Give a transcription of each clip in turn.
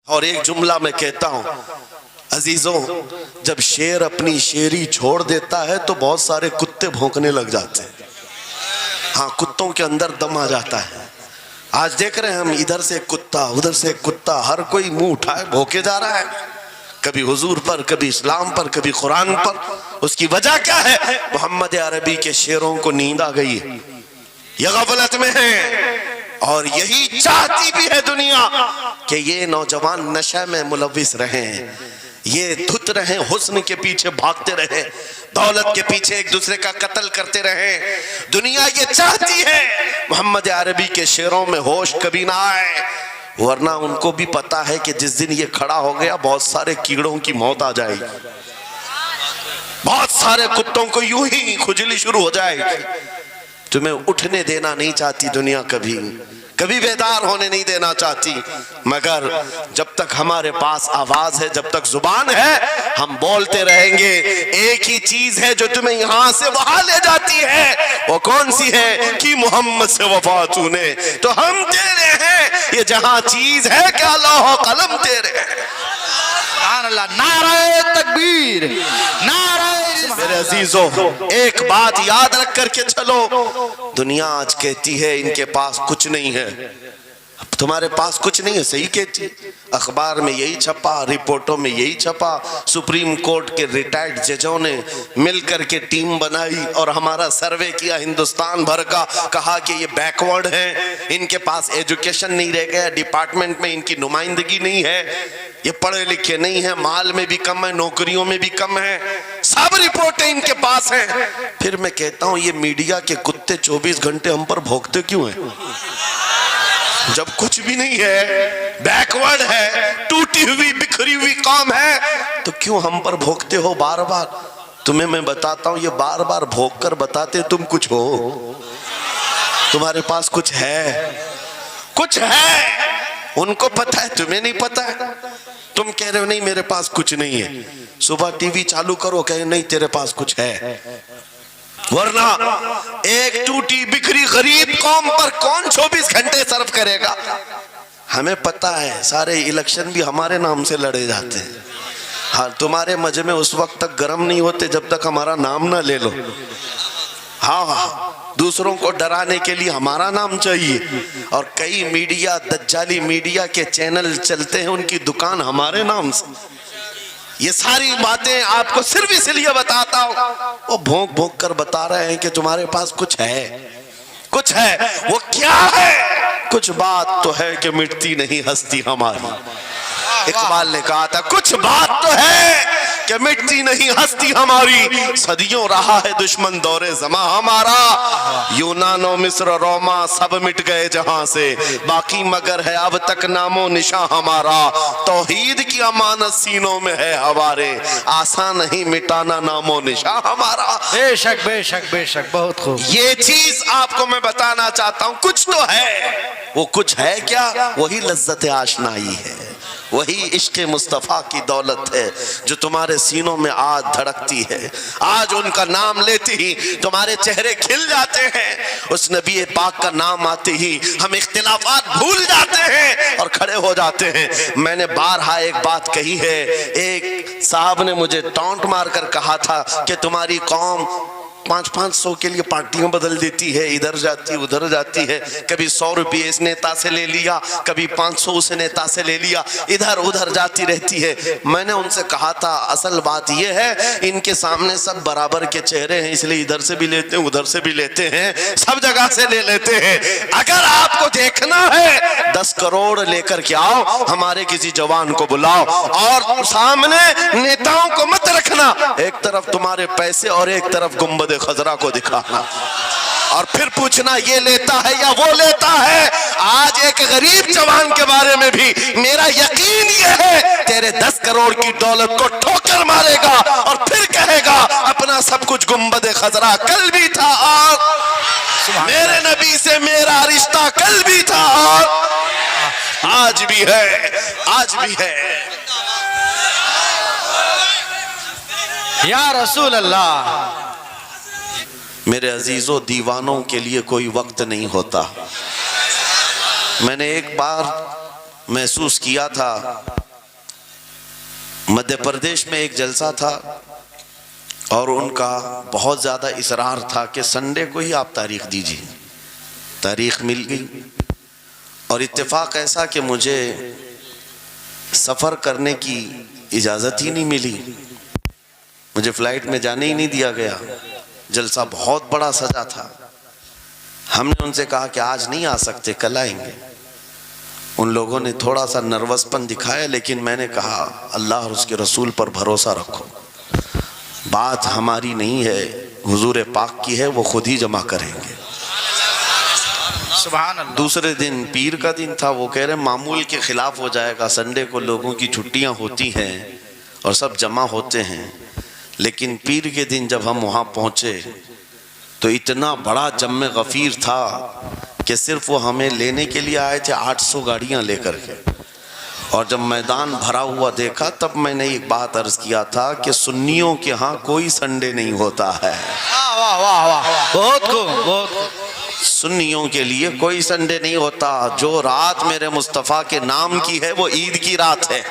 اور ایک جملہ میں کہتا ہوں عزیزوں، جب شیر اپنی شیری چھوڑ دیتا ہے تو بہت سارے کتے بھونکنے لگ جاتے ہیں۔ ہاں، کتوں کے اندر دم آ جاتا ہے۔ آج دیکھ رہے ہیں ہم، ادھر سے ایک کتا، ادھر سے ایک کتا، ہر کوئی منہ اٹھائے بھونکے جا رہا ہے، کبھی حضور پر، کبھی اسلام پر، کبھی قرآن پر۔ اس کی وجہ کیا ہے؟ محمد عربی کے شیروں کو نیند آ گئی ہے، یہ غفلت میں ہیں، اور یہی چاہتی بھی ہے دنیا کہ یہ نوجوان نشہ میں ملوث رہیں، یہ دھت رہیں، حسن کے پیچھے بھاگتے رہیں، دولت کے پیچھے ایک دوسرے کا قتل کرتے رہیں۔ دنیا یہ چاہتی ہے محمد عربی کے شیروں میں ہوش کبھی نہ آئے، ورنہ ان کو بھی پتا ہے کہ جس دن یہ کھڑا ہو گیا بہت سارے کیڑوں کی موت آ جائے گی، بہت سارے کتوں کو یوں ہی کھجلی شروع ہو جائے گی۔ تمہیں اٹھنے دینا نہیں چاہتی دنیا، کبھی بیدار ہونے نہیں دینا چاہتی، مگر جب تک ہمارے پاس آواز ہے، جب تک زبان ہے، ہم بولتے رہیں گے۔ ایک ہی چیز ہے جو تمہیں یہاں سے وہاں لے جاتی ہے، وہ کون سی ہے؟ کہ محمد سے وفا تو نے، تو ہم تیرے ہیں، یہ جہاں چیز ہے کہ لوح قلم تیرے ہیں۔ سبحان اللہ، نعرہ تکبیر، نعرہ۔ میرے عزیزوں، ایک بات یاد رکھ کر کے چلو، دنیا آج کہتی ہے ان کے پاس کچھ نہیں ہے، تمہارے پاس کچھ نہیں ہے، صحیح کہتی، اخبار میں یہی چھپا، رپورٹوں میں یہی چھپا، سپریم کورٹ کے ریٹائرڈ ججوں نے مل کر کے ٹیم بنائی اور ہمارا سروے کیا ہندوستان بھر کا، کہا کہ یہ بیکورڈ ہیں، ان کے پاس ایجوکیشن نہیں رہ گیا، ڈپارٹمنٹ میں ان کی نمائندگی نہیں ہے، یہ پڑھے لکھے نہیں ہیں، مال میں بھی کم ہے، نوکریوں میں بھی کم ہے، سب رپورٹیں ان کے پاس ہیں۔ پھر میں کہتا ہوں یہ میڈیا کے کتے 24 گھنٹے ہم پر بھونکتے کیوں ہیں؟ جب کچھ بھی نہیں ہے، بیکورڈ ہے، ٹوٹی ہوئی بکھری ہوئی قوم ہے، تو کیوں ہم پر بھونکتے ہو بار بار؟ تمہیں میں بتاتا ہوں، یہ بار بار بھونک کر بتاتے تم کچھ ہو، تمہارے پاس کچھ ہے، کچھ ہے، ان کو پتہ ہے، تمہیں نہیں پتہ ہے۔ تم کہہ رہے ہو نہیں میرے پاس کچھ نہیں ہے، صبح ٹی وی چالو کرو، کہے نہیں تیرے پاس کچھ ہے، ورنہ ایک ٹوٹی بکھری غریب قوم پر کون 24 گھنٹے صرف کرے گا؟ ہمیں پتہ ہے، سارے الیکشن بھی ہمارے نام سے لڑے جاتے ہیں، ہاں تمہارے مجمع اس وقت تک گرم نہیں ہوتے جب تک ہمارا نام نہ لے لو، ہاں دوسروں کو ڈرانے کے لیے ہمارا نام چاہیے، اور کئی میڈیا، دجالی میڈیا کے چینل چلتے ہیں، ان کی دکان ہمارے نام سے۔ یہ ساری باتیں آپ کو صرف اس لیے بتاتا ہوں، وہ بھونک بھونک کر بتا رہے ہیں کہ تمہارے پاس کچھ ہے، کچھ ہے، وہ کیا ہے؟ کچھ بات تو ہے کہ مٹتی نہیں ہستی ہماری، اقبال نے کہا تھا کچھ بات تو ہے کہ مٹتی نہیں ہستی ہماری، صدیوں رہا ہے دشمن دور زماں ہمارا، یونان و مصر روما سب مٹ گئے جہاں سے، باقی مگر ہے اب تک نام و نشاں ہمارا، توحید کی امانت سینوں میں ہے ہمارے، آسان نہیں مٹانا نام و نشاں ہمارا۔ بے شک بے شک بے شک، بہت خوب۔ یہ چیز آپ کو میں بتانا چاہتا ہوں، کچھ تو ہے، وہ کچھ ہے کیا؟ وہی لذت آشنائی ہے، وہی عشق مصطفیٰ کی دولت ہے جو تمہارے سینوں میں آج دھڑکتی ہے، آج ان کا نام لیتے ہی تمہارے چہرے کھل جاتے ہیں، اس نبی پاک کا نام آتے ہی ہم اختلافات بھول جاتے ہیں اور کھڑے ہو جاتے ہیں۔ میں نے بارہا ایک بات کہی ہے، ایک صاحب نے مجھے ٹونٹ مار کر کہا تھا کہ تمہاری قوم 500 کے لیے پارٹیاں بدل دیتی ہے، ادھر جاتی ادھر جاتی ہے، کبھی 100 روپے اس نیتا سے لے لیا، کبھی 500 اس نیتا سے لے لیا، ادھر ادھر جاتی رہتی ہے۔ میں نے ان سے کہا تھا اصل بات یہ ہے ان کے سامنے سب برابر کے چہرے ہیں، اس لیے ادھر سے بھی لیتے ہیں ادھر سے بھی لیتے ہیں، سب جگہ سے لے لیتے ہیں۔ اگر آپ کو دیکھنا ہے 10 کروڑ لے کر کے آؤ، ہمارے کسی جوان کو بلاؤ، اور سامنے نیتاؤں کو مت رکھنا، ایک طرف تمہارے پیسے اور ایک طرف گنبد خضرا کو دکھانا، اور پھر پوچھنا یہ لیتا ہے یا وہ لیتا ہے۔ آج ایک غریب جوان کے بارے میں بھی میرا یقین یہ ہے تیرے 10 کروڑ کی دولت کو ٹھوکر مارے گا اور پھر کہے گا اپنا سب کچھ گنبد خضرا کل بھی تھا، اور میرے نبی سے میرا رشتہ کل بھی تھا اور آج بھی ہے، آج بھی ہے۔ یا رسول اللہ۔ میرے عزیزوں، دیوانوں کے لیے کوئی وقت نہیں ہوتا۔ میں نے ایک بار محسوس کیا تھا مدھیہ پردیش میں ایک جلسہ تھا اور ان کا بہت زیادہ اصرار تھا کہ سنڈے کو ہی آپ تاریخ دیجیے. تاریخ مل گئی اور اتفاق ایسا کہ مجھے سفر کرنے کی اجازت ہی نہیں ملی. مجھے فلائٹ میں جانے ہی نہیں دیا گیا. جلسہ بہت بڑا سجا تھا. ہم نے ان سے کہا کہ آج نہیں آ سکتے, کل آئیں گے. ان لوگوں نے تھوڑا سا نروس پن دکھایا, لیکن میں نے کہا اللہ اور اس کے رسول پر بھروسہ رکھو, بات ہماری نہیں ہے, حضور پاک کی ہے, وہ خود ہی جمع کریں گے. سبحان اللہ. دوسرے دن پیر کا دن تھا. وہ کہہ رہے معمول کے خلاف ہو جائے گا, سنڈے کو لوگوں کی چھٹیاں ہوتی ہیں اور سب جمع ہوتے ہیں. لیکن پیر کے دن جب ہم وہاں پہنچے تو اتنا بڑا جم غفیر تھا کہ صرف وہ ہمیں لینے کے لیے آئے تھے 800 گاڑیاں لے کر کے. اور جب میدان بھرا ہوا دیکھا تب میں نے ایک بات عرض کیا تھا کہ سنیوں کے ہاں کوئی سنڈے نہیں ہوتا ہے. واہ واہ واہ, بہت خوب بہت خوب. سنیوں کے لیے کوئی سنڈے نہیں ہوتا. جو رات میرے مصطفیٰ کے نام کی ہے وہ عید کی رات ہے.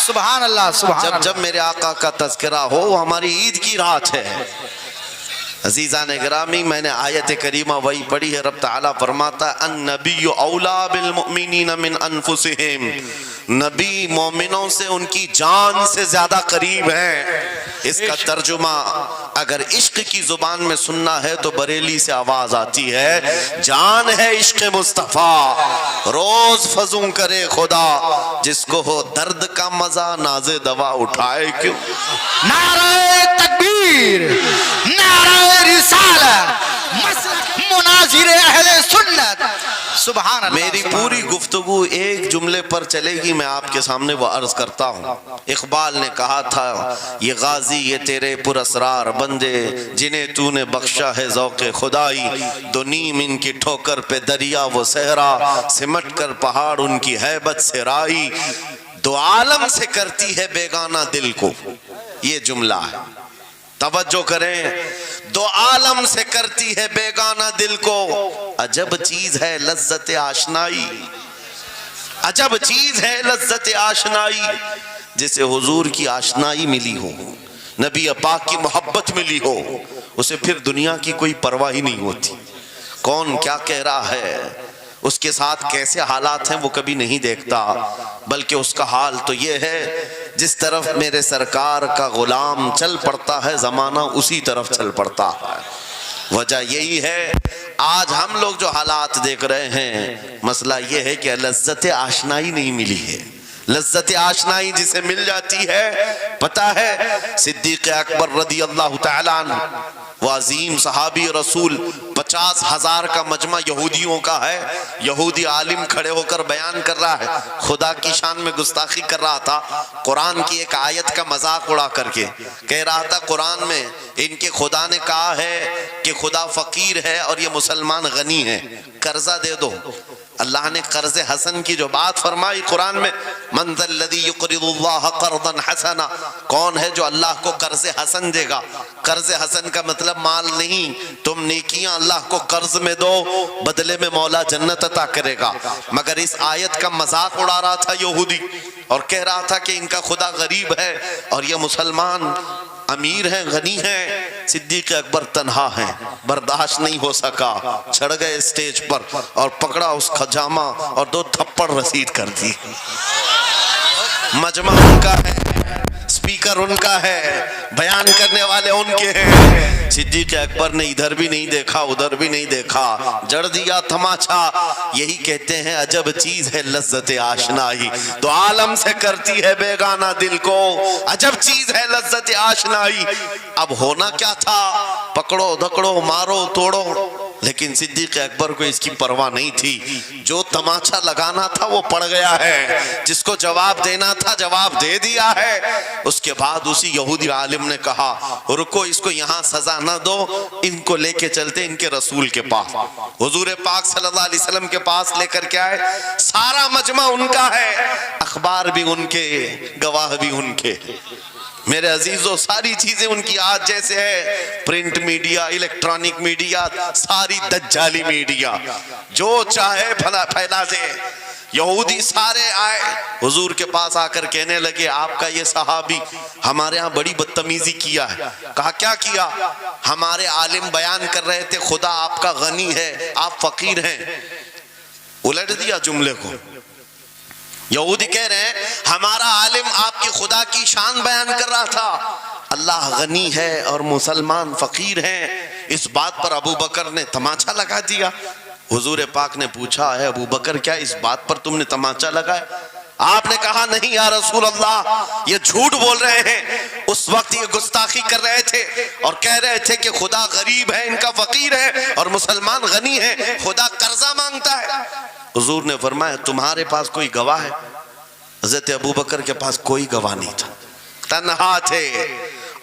سبحان اللہ سبحان اللہ. جب میرے آقا کا تذکرہ ہو وہ ہماری عید کی رات ہے. عزیزان گرامی, میں نے آیت کریمہ وہی پڑھی ہے. رب تعالیٰ فرماتا ہے النبی اولا بالمؤمنین من انفسہم, نبی مومنوں سے ان کی جان سے زیادہ قریب ہیں. اس کا ترجمہ اگر عشق کی زبان میں سننا ہے تو بریلی سے آواز آتی ہے, جان ہے عشق مصطفیٰ, روز فضوں کرے خدا, جس کو ہو درد کا مزہ ناز دوا اٹھائے کیوں. نعرہ تکبیر, نعرہ رسالت, مسلک مناظر اہل سنت. سبحان اللہ. میری پوری گفتگو ایک جملے پر چلے گی, میں آپ کے سامنے وہ عرض کرتا ہوں. اقبال نے کہا تھا یہ غازی یہ تیرے پر اسرار بندے, جنہیں تو نے بخشا ہے ذوق خدائی, دو نیم ان کی ٹھوکر پہ دریا وہ صحرا, سمٹ کر پہاڑ ان کی ہیبت سے رائی, دو عالم سے کرتی ہے بیگانہ دل کو. یہ جملہ ہے, توجہ کریں. دو عالم سے کرتی ہے بیگانہ دل کو, عجب چیز ہے لذت آشنائی, عجب چیز ہے لذت آشنائی. جسے حضور کی آشنائی ملی ہو, نبی پاک کی محبت ملی ہو, اسے پھر دنیا کی کوئی پرواہ ہی نہیں ہوتی. کون کیا کہہ رہا ہے, اس کے ساتھ کیسے حالات ہیں وہ کبھی نہیں دیکھتا, بلکہ اس کا حال تو یہ ہے جس طرف میرے سرکار کا غلام چل پڑتا ہے زمانہ اسی طرف چل پڑتا ہے. وجہ یہی ہے آج ہم لوگ جو حالات دیکھ رہے ہیں, مسئلہ یہ ہے کہ لذت آشنائی نہیں ملی ہے. لذت آشنائی جسے مل جاتی ہے, پتہ ہے صدیق اکبر رضی اللہ تعالیٰ عنہ, وہ عظیم صحابی رسول, 50,000 کا مجمع یہودیوں کا ہے. یہودی عالم کھڑے ہو کر بیان کر رہا ہے, خدا کی شان میں گستاخی کر رہا تھا. قرآن کی ایک آیت کا مذاق اڑا کر کے کہہ رہا تھا قرآن میں ان کے خدا نے کہا ہے کہ خدا فقیر ہے اور یہ مسلمان غنی ہے, قرضہ دے دو. اللہ نے قرض حسن کی جو بات فرمائی قرآن میں, من ذا الذی یقرض اللہ قرضا حسنا, کون ہے جو اللہ کو قرض حسن دے گا. قرض حسن کا مطلب مال نہیں, تم نیکیاں اللہ کو قرض میں دو, بدلے میں مولا جنت عطا کرے گا. مگر اس آیت کا مذاق اڑا رہا تھا یہودی اور کہہ رہا تھا کہ ان کا خدا غریب ہے اور یہ مسلمان امیر ہیں غنی ہیں. صدیق اکبر تنہا ہیں, برداشت نہیں ہو سکا, چڑھ گئے اسٹیج پر اور پکڑا اس خجامہ اور 2 تھپڑ رسید کر دی. مجمع ان کا ہے, سپیکر ان کا ہے, بیان کرنے والے ان کے ہیں. صدیق اکبر نے ادھر بھی نہیں دیکھا ادھر بھی نہیں دیکھا, جڑ دیا تماچا. یہی کہتے ہیں عجب چیز ہے لذت آشنائی, تو عالم سے کرتی ہے بیگانہ دل کو, عجب چیز ہے لذت آشنائی. اب ہونا کیا تھا, پکڑو دھکڑو مارو توڑو, لیکن صدیق اکبر کو اس کی پرواہ نہیں تھی. جو تماچا لگانا تھا وہ پڑ گیا ہے, جس کو جواب دینا تھا جواب دے دیا ہے. اس کے بعد اسی یہودی عالم نے کہا رکو, اس کو یہاں سزا نہ دو, ان کو لے کے چلتے ان کے رسول کے پاس. حضور پاک صلی اللہ علیہ وسلم کے پاس لے کر کے آئے. سارا مجمع ان کا ہے, اخبار بھی ان کے, گواہ بھی ان کے. میرے عزیزوں ساری چیزیں ان کی آج جیسے ہے, پرنٹ میڈیا, الیکٹرانک میڈیا, ساری دجالی میڈیا, جو چاہے پھیلا دے. یہودی سارے آئے حضور کے پاس آ کر کہنے لگے آپ کا یہ صحابی ہمارے ہاں بڑی بدتمیزی کیا ہے. کہا کیا کیا؟ ہمارے عالم بیان کر رہے تھے خدا آپ کا غنی ہے آپ فقیر ہیں. الٹ دیا جملے کو. یہودی کہہ رہے ہیں ہمارا عالم آپ کی خدا کی شان بیان کر رہا تھا اللہ غنی ہے اور مسلمان فقیر ہیں. اس بات پر ابو بکر نے تماچا لگا دیا. حضور پاک نے پوچھا ہے ابو بکر کیا اس بات پر تم نے تماچا لگایا؟ آپ نے کہا نہیں یا رسول اللہ یہ جھوٹ بول رہے ہیں. اس وقت یہ گستاخی کر رہے تھے اور کہہ رہے تھے کہ خدا غریب ہے ان کا فقیر ہے اور مسلمان غنی ہے خدا قرضہ مانگتا ہے. حضور نے فرمایا تمہارے پاس کوئی گواہ ہے؟ حضرت ابو بکر کے پاس کوئی گواہ نہیں تھا تنہا تھے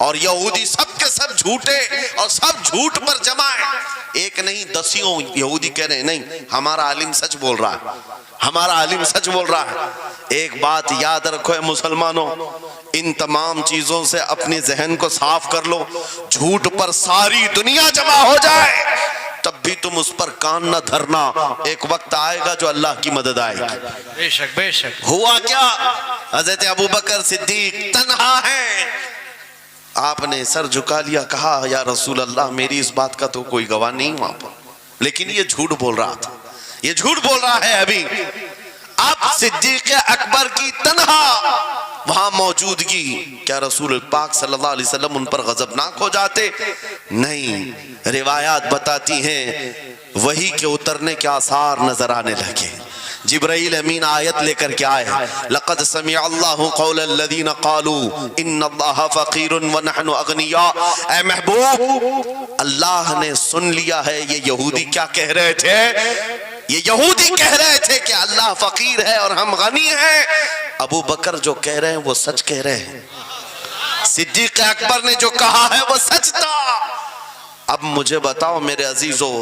اور یہودی سب کے سب جھوٹے اور سب جھوٹ پر جمع ہیں. ایک نہیں دسیوں یہودی کہہ رہے ہیں نہیں ہمارا عالم سچ بول رہا ہے ہمارا عالم سچ بول رہا ہے. ایک بات یاد رکھو اے مسلمانوں ان تمام چیزوں سے اپنی ذہن کو صاف کر لو. جھوٹ پر ساری دنیا جمع ہو جائے تب بھی تم اس پر کان نہ دھرنا. ایک وقت آئے گا جو اللہ کی مدد آئے گی. بے شک بے شک. ہوا کیا حضرت ابوبکر صدیق تنہا ہیں. آپ نے سر جھکا لیا کہا یا رسول اللہ میری اس بات کا تو کوئی گواہ نہیں وہاں پر لیکن یہ جھوٹ بول رہا تھا یہ جھوٹ بول رہا ہے. ابھی اب صدیق اکبر کی تنہا وہاں موجودگی کیا رسول پاک صلی اللہ علیہ وسلم ان پر غضبناک ہو جاتے؟ نہیں. روایات بتاتی ہیں وحی کے اترنے کے آثار نظر آنے لگے. جبرائیل امین آیت لے کر کے آئے لقد سمع اللہ قول الذین قالوا ان اللہ فقیر ونحن اغنیاء. اے محبوب اللہ نے سن لیا ہے یہ یہودی کیا کہہ رہے تھے. یہ یہودی کہہ رہے تھے کہ اللہ فقیر ہے اور ہم غنی ہیں. ابو بکر جو کہہ رہے ہیں وہ سچ کہہ رہے ہیں. صدیق اکبر نے جو کہا ہے وہ سچ تھا. اب مجھے بتاؤ میرے عزیزو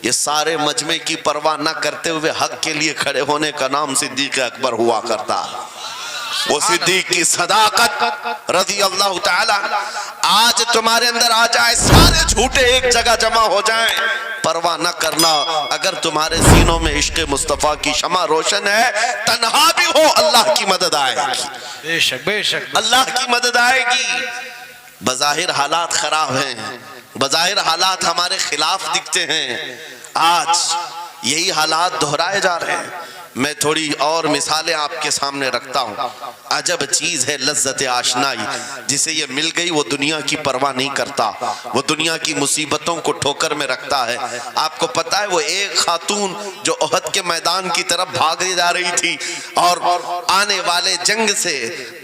یہ سارے مجمع کی پرواہ نہ کرتے ہوئے حق کے لیے کھڑے ہونے کا نام صدیق اکبر ہوا کرتا. وہ صدیق کی صداقت رضی اللہ تعالی آج تمہارے اندر آ جائے سارے جھوٹے ایک جگہ جمع ہو جائیں پرواہ نہ کرنا. اگر تمہارے سینوں میں عشق مصطفیٰ کی شمع روشن ہے تنہا بھی ہو اللہ کی مدد آئے گی. بے شک بے شک. اللہ کی مدد آئے گی. بظاہر حالات خراب ہیں بظاہر حالات ہمارے خلاف دکھتے ہیں. آج یہی حالات دہرائے جا رہے ہیں. میں تھوڑی اور مثالیں آپ کے سامنے رکھتا ہوں. عجب چیز ہے لذت آشنائی. جسے یہ مل گئی وہ دنیا کی پرواہ نہیں کرتا وہ دنیا کی مصیبتوں کو ٹھوکر میں رکھتا ہے. آپ کو پتا ہے وہ ایک خاتون جو احد کے میدان کی طرف بھاگ جا رہی تھی اور آنے والے جنگ سے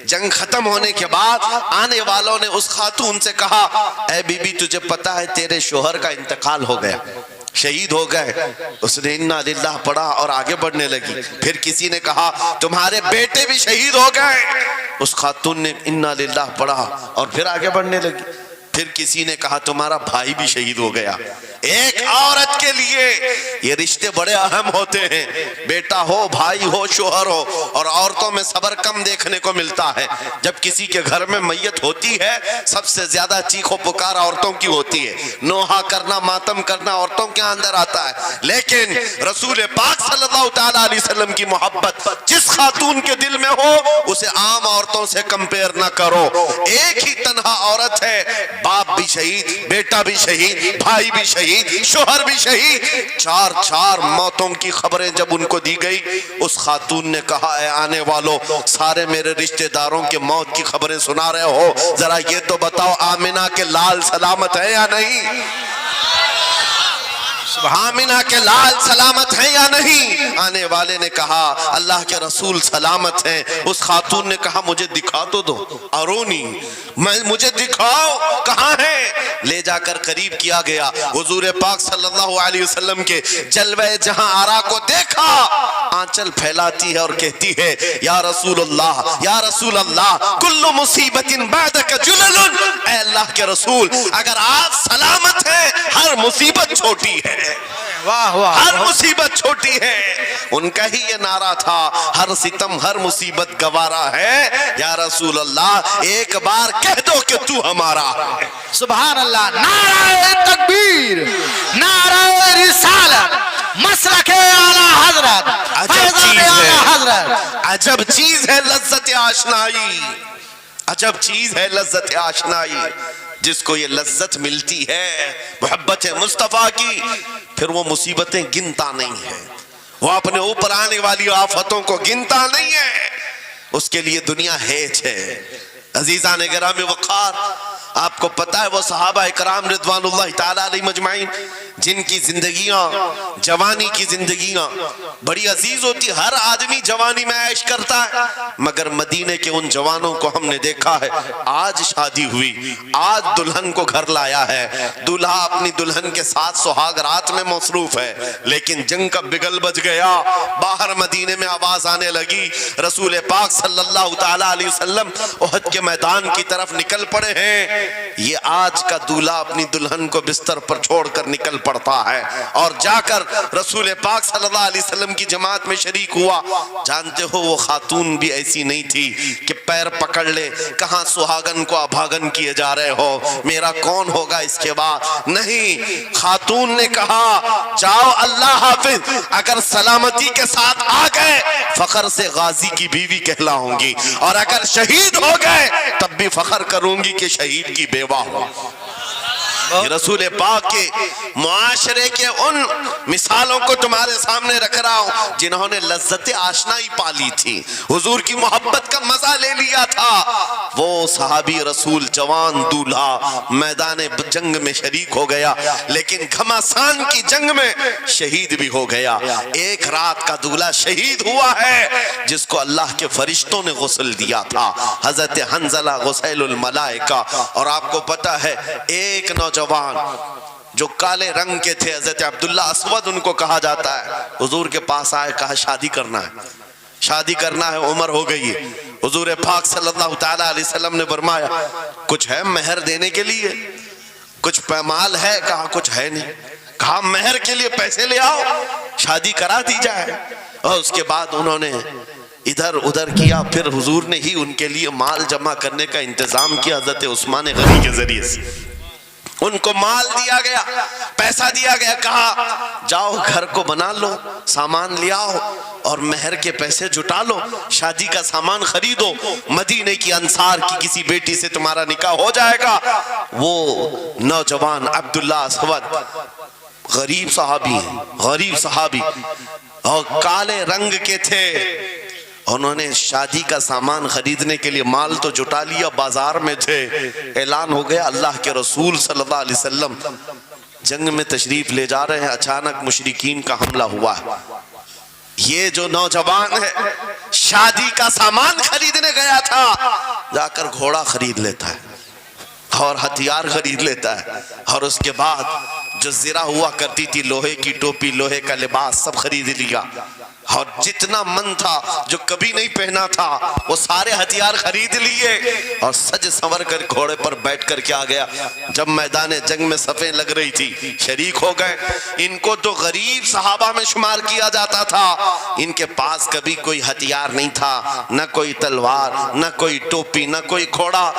جنگ ختم ہونے کے بعد آنے والوں نے اس خاتون سے کہا اے بی بی تجھے پتا ہے تیرے شوہر کا انتقال ہو گیا شہید ہو گئے. اس نے انا للہ پڑھا اور آگے بڑھنے لگی. پھر کسی نے کہا تمہارے بیٹے بھی شہید ہو گئے. اس خاتون نے انا للہ پڑھا اور پھر آگے بڑھنے لگی. پھر کسی نے کہا تمہارا بھائی بھی شہید ہو گیا. ایک عورت کے لیے یہ رشتے بڑے اہم ہوتے ہیں. بیٹا ہو بھائی ہو شوہر ہو. اور عورتوں میں صبر کم دیکھنے کو ملتا ہے. جب کسی کے گھر میں میت ہوتی ہے سب سے زیادہ چیخ و پکار عورتوں کی ہوتی ہے. نوحہ کرنا ماتم کرنا عورتوں کے اندر آتا ہے. لیکن رسول پاک صلی اللہ تعالی علیہ وسلم کی محبت جس خاتون کے دل میں ہو اسے عام عورتوں سے کمپیر نہ کرو. ایک ہی تنہا عورت ہے باپ بھی شہید بیٹا بھی شہید بھائی بھی شہید شوہر بھی شہید. چار چار موتوں کی خبریں جب ان کو دی گئی اس خاتون نے کہا اے آنے والوں سارے میرے رشتہ داروں کے موت کی خبریں سنا رہے ہو ذرا یہ تو بتاؤ آمنہ کے لال سلامت ہے یا نہیں. آمنہ کے لال سلامت ہیں یا نہیں. آنے والے نے کہا اللہ کے رسول سلامت ہیں. اس خاتون نے کہا مجھے دکھا تو دو ارونی مجھے دکھاؤ کہاں ہے. لے جا کر قریب کیا گیا. حضور پاک صلی اللہ علیہ وسلم کے جلوہ جہاں آرا کو دیکھا. آنچل پھیلاتی ہے اور کہتی ہے یا رسول اللہ کل مصیبت بعدک جلل. اے اللہ کے رسول اگر آپ سلامت ہیں ہر مصیبت چھوٹی ہے. واہ واہ. ہر مصیبت چھوٹی ہے. ان کا ہی یہ نعرہ تھا ہر ستم ہر مصیبت گوارا ہے. یا رسول اللہ ایک بار کہہ دو کہ تو ہمارا ہے. سبحان اللہ. نعرہ تکبیر نعرہ رسالت مسلک اعلی حضرت عجب فیضان چیز اعلی ہے، حضرت. عجب چیز ہے لذت آشنائی، عجب چیز ہے لذت آشنائی. جس کو یہ لذت ملتی ہے محبت مصطفیٰ کی، پھر وہ مصیبتیں گنتا نہیں ہے، وہ اپنے اوپر آنے والی آفتوں کو گنتا نہیں ہے، اس کے لیے دنیا ہیچ ہے. عزیزان گرامی وقار، آپ کو پتہ ہے وہ صحابہ اکرام رضوان اللہ تعالیٰ علیہ مجمعین جن کی زندگیاں، جوانی کی زندگیاں بڑی عزیز ہوتی، ہر آدمی جوانی میں عیش کرتا ہے، مگر مدینے کے ان جوانوں کو ہم نے دیکھا ہے آج شادی ہوئی، آج دلہن کو گھر لایا ہے، دلہا اپنی دلہن کے ساتھ سہاگ رات میں مصروف ہے، لیکن جنگ کا بگل بج گیا، باہر مدینے میں آواز آنے لگی، رسول پاک صلی اللہ تعالیٰ علیہ وسلم احد کے میدان کی طرف نکل پڑے ہیں. یہ آج کا دولہا اپنی دلہن کو بستر پر چھوڑ کر نکل پڑتا ہے اور جا کر رسول پاک صلی اللہ علیہ وسلم کی جماعت میں شریک ہوا. جانتے ہو وہ خاتون بھی ایسی نہیں تھی کہ پیر پکڑ لے، کہاں سہاگن کو ابھاگن کیے جا رہے ہو، میرا کون ہوگا اس کے بعد. نہیں، خاتون نے کہا جاؤ اللہ حافظ، اگر سلامتی کے ساتھ آ گئے فخر سے غازی کی بیوی کہلاؤں گی، اور اگر شہید ہو گئے تب بھی فخر کروں گی کہ شہید کی بیوہ ہو. رسول پاک کے معاشرے کے ان مثالوں کو تمہارے سامنے رکھ رہا ہوں جنہوں نے لذت آشنائی پالی تھی، حضور کی محبت کا مزہ لے لیا تھا. وہ صحابی رسول جوان دولہا میدان جنگ میں شریک ہو گیا، لیکن گھمسان کی جنگ میں شہید بھی ہو گیا. ایک رات کا دولہا شہید ہوا ہے جس کو اللہ کے فرشتوں نے غسل دیا تھا، حضرت حنظلہ غسیل الملائکہ. اور آپ کو پتہ ہے ایک نوجوان جو کالے رنگ کے تھے، حضرت عبداللہ اسود ان کو کہا جاتا ہے، حضور کے پاس آئے، کہا شادی کرنا ہے، شادی کرنا ہے، عمر ہو گئی ہے. حضور پاک صلی اللہ تعالیٰ علیہ وسلم نے فرمایا کچھ ہے مہر دینے کے لیے، کچھ پیمال ہے؟ کہا کچھ ہے نہیں. کہا مہر کے لیے پیسے لے آؤ، شادی کرا دی جائے. اور اس کے بعد انہوں نے ادھر ادھر کیا، پھر حضور نے ہی ان کے لیے مال جمع کرنے کا انتظام کیا حضرت عثمان غنی کے ذریعے سے. ان کو مال دیا گیا، پیسہ دیا گیا، کہا جاؤ گھر کو بنا لو، سامان لے آؤ اور مہر کے پیسے جٹا لو، شادی کا سامان خریدو، مدینے کی انصار کی کسی بیٹی سے تمہارا نکاح ہو جائے گا. وہ نوجوان عبداللہ اسود غریب صحابی ہیں، غریب صحابی اور کالے رنگ کے تھے. انہوں نے شادی کا سامان خریدنے کے لیے مال تو جٹا لیا، بازار میں تھے، اعلان ہو گیا اللہ کے رسول صلی اللہ علیہ وسلم جنگ میں تشریف لے جا رہے ہیں، اچانک مشرکین کا حملہ ہوا ہے. یہ جو نوجوان ہے شادی کا سامان خریدنے گیا تھا، جا کر گھوڑا خرید لیتا ہے اور ہتھیار خرید لیتا ہے، اور اس کے بعد جو زرہ ہوا کرتی تھی، لوہے کی ٹوپی، لوہے کا لباس سب خرید لیا، اور جتنا من تھا جو کبھی نہیں پہنا تھا وہ سارے ہتھیار خرید لیے، اور سج سنور کر گھوڑے پر بیٹھ کر کیا گیا. جب میدان جنگ میں صفیں لگ رہی تھی شریک ہو گئے. ان کو تو غریب صحابہ میں شمار کیا جاتا تھا، ان کے پاس کبھی کوئی ہتھیار نہیں تھا، نہ کوئی تلوار، نہ کوئی ٹوپی، نہ کوئی گھوڑا.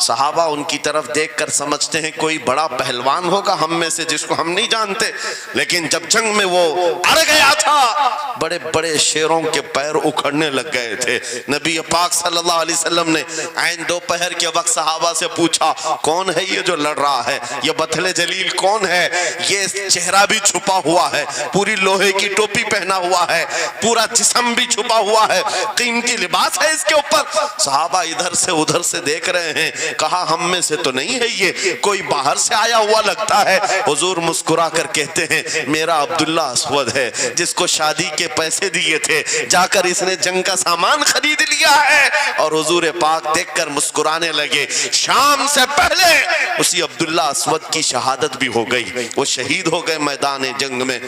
صحابہ ان کی طرف دیکھ کر سمجھتے ہیں کوئی بڑا پہلوان ہوگا ہم میں سے جس کو ہم نہیں جانتے، لیکن جب جنگ میں وہ اڑ گیا تھا بڑے بڑے شیروں کے پیر اکھڑنے لگ گئے تھے. نبی پاک صلی اللہ علیہ وسلم نے عین دوپہر کے وقت صحابہ سے پوچھا کون ہے یہ جو لڑ رہا ہے، یہ بطل جلیل کون ہے؟ یہ چہرہ بھی چھپا ہوا ہے، پوری لوہے کی ٹوپی پہنا ہوا ہے، پورا جسم بھی چھپا ہوا ہے، قیمتی لباس ہے اس کے اوپر. صحابہ ادھر سے ادھر سے دیکھ رہے ہیں. کہا ہم میں سے تو نہیں ہے، یہ کوئی باہر سے آیا ہوا لگتا ہے. حضور مسکرا کر کہتے ہیں میرا عبداللہ اسود ہے جس کو شادی کے پیسے دیے تھے، جا کر اس نے جنگ کا سامان خرید لیا ہے. اور حضور پاک دیکھ کر مسکرانے لگے. شام سے پہلے اسی عبداللہ اسود کی شہادت بھی ہو گئی، وہ شہید ہو گئے میدان جنگ میں.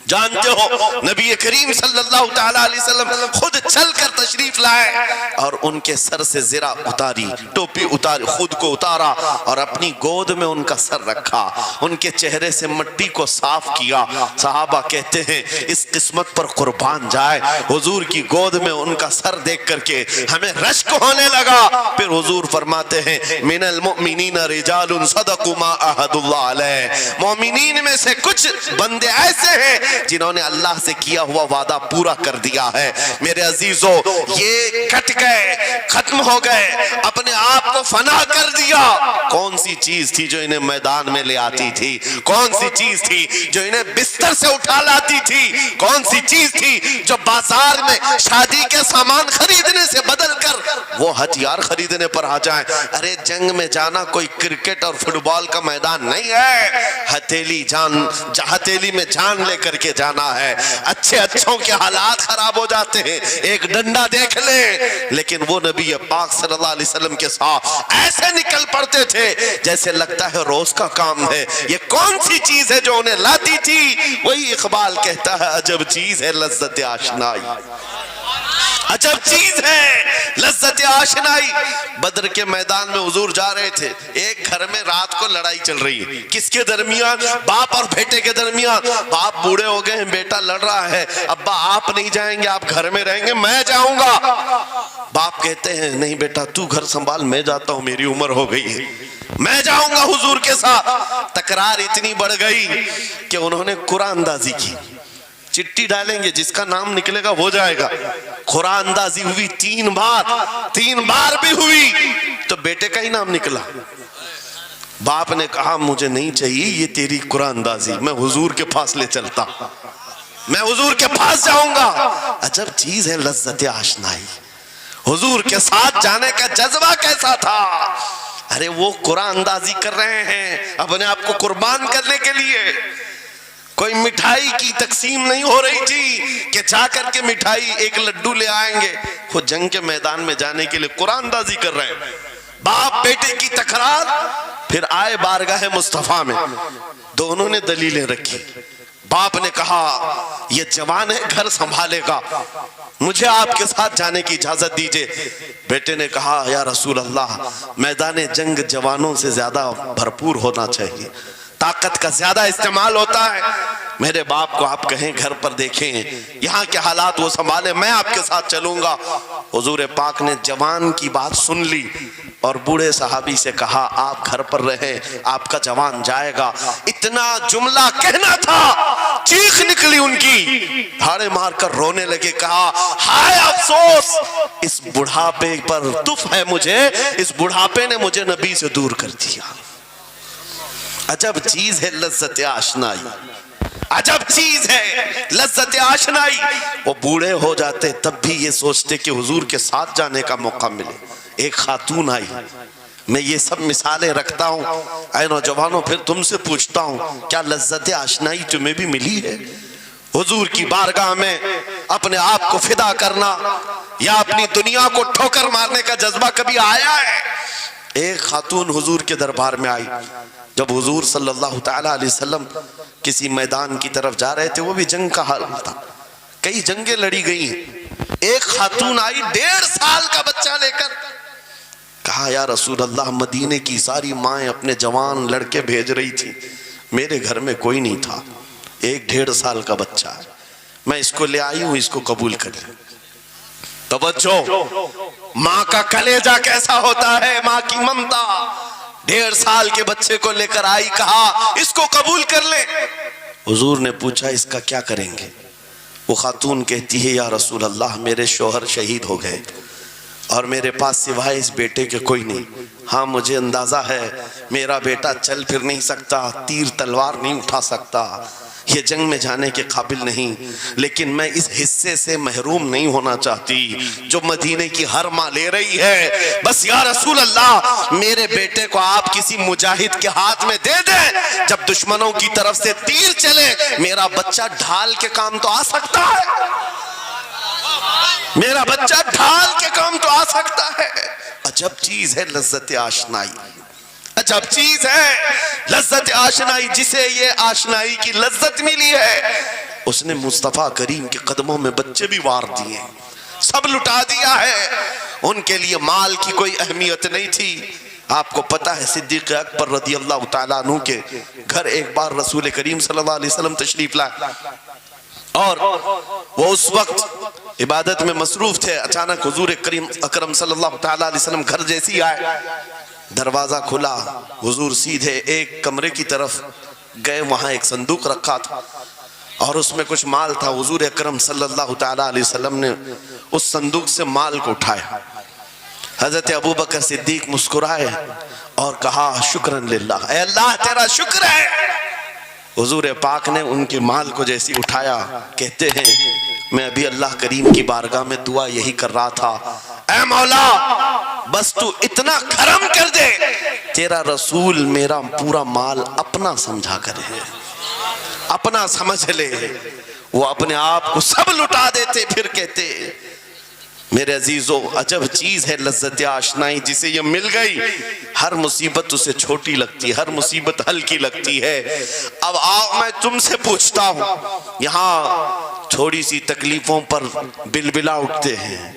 جانتے ہو نبی کریم صلی اللہ تعالیٰ علیہ وسلم خود چل کر تشریف لائے اور ان کے سر سے زرہ اتاری، ٹوپی اتاری، خود کو اتارا اور اپنی گود میں ان کا سر رکھا، ان کے چہرے سے مٹی کو صاف کیا. صحابہ کہتے ہیں اس قسمت پر قربان جائے، حضور کی گود میں ان کا سر دیکھ کر کے ہمیں رشک ہونے لگا. پھر حضور فرماتے ہیں من المؤمنین رجال صدقوا ما عاهدوا اللہ علیہ. مومنین میں سے کچھ بندے ایسے ہیں جنہوں نے اللہ سے کیا ہوا وعدہ پورا کر دیا ہے. میرے عزیزو یہ کٹ گئے, ختم ہو گئے, اپنے آپ کو فنا کر دیا. کون سی چیز تھی جو انہیں میدان میں لے آتی تھی؟ کون سی چیز تھی جو انہیں بستر سے اٹھا لاتی تھی؟ کون سی چیز تھی جو بازار میں شادی کے سامان خریدنے سے بدل کر وہ ہتھیار خریدنے پر آ جائیں؟ ارے جنگ میں جانا کوئی کرکٹ اور فٹ بال کا میدان نہیں ہے. ہتھیلی میں جان لے کر کے جانا ہے. اچھوں کے حالات خراب ہو جاتے ہیں, ایک ڈنڈا دیکھ لیں, لیکن وہ نبی پاک صلی اللہ علیہ وسلم کے ساتھ ایسے نکل پڑتے تھے جیسے لگتا ہے روز کا کام ہے. یہ کون سی چیز ہے جو انہیں لاتی تھی؟ وہی اقبال کہتا ہے عجب چیز ہے لذت آشنائی. عجب چیز ہے لذت آشنائی. بدر کے میدان میں حضور جا رہے تھے, ایک گھر میں رات کو لڑائی چل رہی ہے. کس کے درمیان؟ باپ اور بیٹے کے درمیان. باپ بوڑھے ہو گئے ہیں, بیٹا لڑ رہا ہے. ابا آپ نہیں جائیں گے, آپ گھر میں رہیں گے, میں جاؤں گا. باپ کہتے ہیں نہیں بیٹا تو گھر سنبھال, میں جاتا ہوں, میری عمر ہو گئی ہے, میں جاؤں گا حضور کے ساتھ. تکرار اتنی بڑھ گئی کہ انہوں نے قرآن اندازی کی. چٹی ڈالیں گے, جس کا نام نکلے گا وہ جائے گا. قرآن اندازی ہوئی 3 بار بھی ہوئی تو بیٹے کا ہی نام نکلا. باپ نے کہا مجھے نہیں چاہیے یہ تیری قرآن اندازی, میں حضور کے پاس لے چلتا, میں حضور کے پاس جاؤں گا. عجب چیز ہے لذت آشنائی. حضور کے ساتھ جانے کا جذبہ کیسا تھا؟ ارے وہ قرآن اندازی کر رہے ہیں اپنے آپ کو قربان کرنے کے لیے. کوئی مٹھائی کی تقسیم نہیں ہو رہی تھی کہ جا کر کے مٹھائی ایک لڈو لے آئیں گے. وہ جنگ کے میدان میں جانے کے لیے قرآن اندازی کر رہے ہیں. باپ بیٹے کی تکرار. پھر آئے بارگاہ مصطفیٰ میں, دونوں نے دلیلیں رکھی. باپ نے کہا یہ جوان ہے, گھر سنبھالے گا, مجھے آپ کے ساتھ جانے کی اجازت دیجئے. بیٹے نے کہا یا رسول اللہ میدان جنگ جوانوں سے زیادہ بھرپور ہونا چاہیے, طاقت کا زیادہ استعمال ہوتا ہے. میرے باپ کو آپ کہیں گھر پر دیکھیں, یہاں کے حالات وہ سنبھالے, میں آپ کے ساتھ چلوں گا. حضور پاک نے جوان کی بات سن لی اور بوڑھے صحابی سے کہا آپ گھر پر رہیں, آپ کا جوان جائے گا. اتنا جملہ کہنا تھا, چیخ نکلی ان کی, دھاڑے مار کر رونے لگے. کہا ہائے افسوس, اس بڑھاپے پر تف ہے مجھے, اس بڑھاپے نے مجھے نبی سے دور کر دیا. عجب چیز ہے لذت آشنائی, عجب چیز ہے لذت آشنائی. وہ بوڑھے ہو جاتے تب بھی یہ سوچتے کہ حضور کے ساتھ جانے کا موقع ملے. ایک خاتون آئی, میں یہ سب مثالیں رکھتا ہوں. اے نوجوانوں پھر تم سے پوچھتا ہوں کیا لذت آشنائی تمہیں بھی ملی ہے؟ حضور کی بارگاہ میں اپنے آپ کو فدا کرنا یا اپنی دنیا کو ٹھوکر مارنے کا جذبہ کبھی آیا ہے؟ ایک خاتون حضور کے دربار میں آئی. جب حضور صلی اللہ تعالیٰ علیہ وسلم کسی میدان کی طرف جا رہے تھے, وہ بھی جنگ کا حال تھا, کئی جنگیں لڑی گئی ہیں. ایک خاتون آئی 1.5 سال کا بچہ لے کر. کہا یا رسول اللہ مدینے کی ساری مائیں اپنے جوان لڑکے بھیج رہی تھی, میرے گھر میں کوئی نہیں تھا, ایک 1.5 سال کا بچہ ہے, میں اس کو لے آئی ہوں, اس کو قبول کر لیں. توجہ, ماں کا کلیجہ کیسا ہوتا ہے, ماں کی ممتا. 1.5 سال کے بچے کو لے کر آئی, کہا اس کو قبول کر لیں. حضور نے پوچھا اس کا کیا کریں گے؟ وہ خاتون کہتی ہے یا رسول اللہ میرے شوہر شہید ہو گئے اور میرے پاس سوائے اس بیٹے کے کوئی نہیں. ہاں مجھے اندازہ ہے میرا بیٹا چل پھر نہیں سکتا, تیر تلوار نہیں اٹھا سکتا, یہ جنگ میں جانے کے قابل نہیں, لیکن میں اس حصے سے محروم نہیں ہونا چاہتی جو مدینے کی ہر ماں لے رہی ہے. بس یا رسول اللہ میرے بیٹے کو آپ کسی مجاہد کے ہاتھ میں دے دیں, جب دشمنوں کی طرف سے تیر چلے میرا بچہ ڈھال کے کام تو آ سکتا ہے, میرا بچہ ڈھال کے کام تو آ سکتا ہے. عجب چیز ہے لذت آشنائی, عجب چیز ہے لذت آشنائی. جسے یہ آشنائی کی لذت ملی ہے اس نے مصطفیٰ کریم کے قدموں میں بچے بھی وار دیے, سب لٹا دیا ہے. ان کے لیے مال کی کوئی اہمیت نہیں تھی. آپ کو پتا ہے صدیق اکبر رضی اللہ تعالیٰ عنہ کے گھر ایک بار رسول کریم صلی اللہ علیہ وسلم تشریف لائے اور وہ اس وقت عبادت میں مصروف تھے. اچانک حضور کریم اکرم صلی اللہ تعالیٰ علیہ وسلم گھر جیسی آئے. دروازہ کھلا, حضور سیدھے ایک کمرے کی طرف گئے. وہاں ایک صندوق رکھا تھا اور اس میں کچھ مال تھا. حضور اکرم صلی اللہ تعالیٰ علیہ وسلم نے اس صندوق سے مال کو اٹھایا. حضرت ابوبکر صدیق مسکرائے اور کہا شکرن للہ, اے اللہ تیرا شکر ہے. حضور پاک نے ان کے مال کو جیسی اٹھایا, کہتے ہیں میں ابھی اللہ کریم کی بارگاہ میں دعا یہی کر رہا تھا, اے مولا بس تو اتنا کرم کر دے, تیرا رسول میرا پورا مال اپنا سمجھا کرے, اپنا سمجھ لے. وہ اپنے آپ کو سب لٹا دیتے, پھر کہتے میرے عزیزو عجب چیز ہے لذت آشنائی, جسے یہ مل گئی ہر مصیبت اسے چھوٹی لگتی, ہر مصیبت ہلکی لگتی ہے. اب آؤ میں تم سے پوچھتا ہوں, یہاں تھوڑی سی تکلیفوں پر بلبلا اٹھتے ہیں,